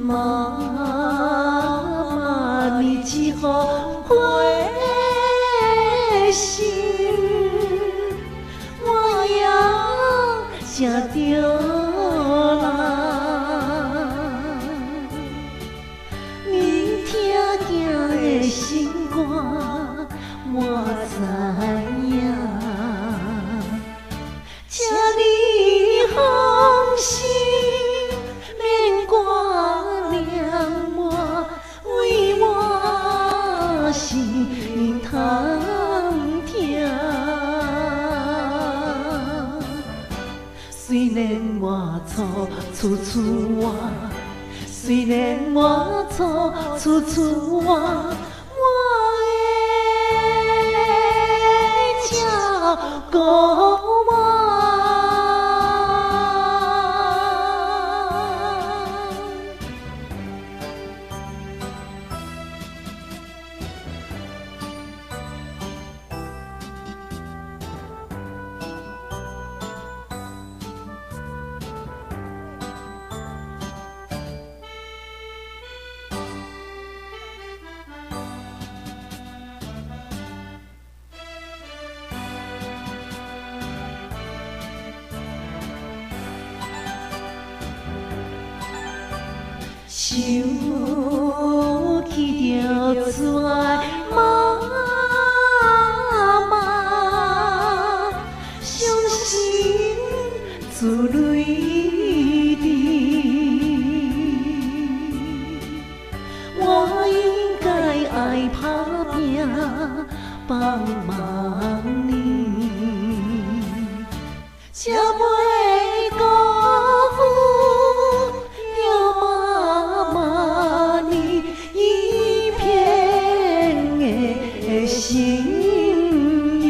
妈，你只好回心，我也吃着啦。你听囝的心肝，我知影，请你放心。 心通听，虽然我处我，虽然我处我会照顾我。 想起着慈爱妈妈，伤心自泪滴。我应该爱打拼，帮忙你，才袂辜负。 心意，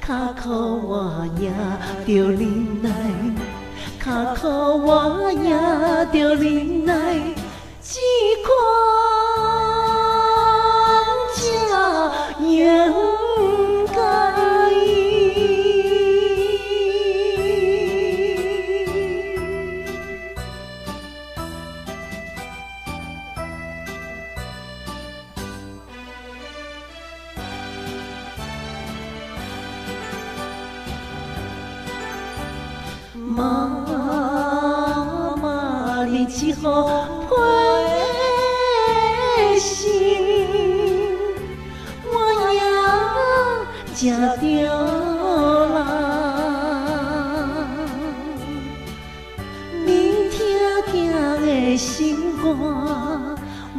卡苦我也着忍耐，卡苦我也着忍耐，只款才应该。妈妈，你只好回心，我也吃着啦。你听囝的心肝，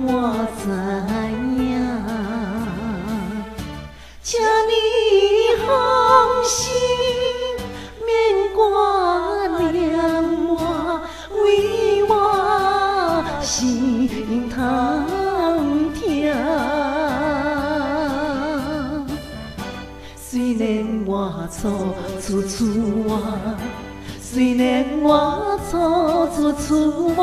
我知影，请你放心。 心通听，虽然我处我，虽然我处我。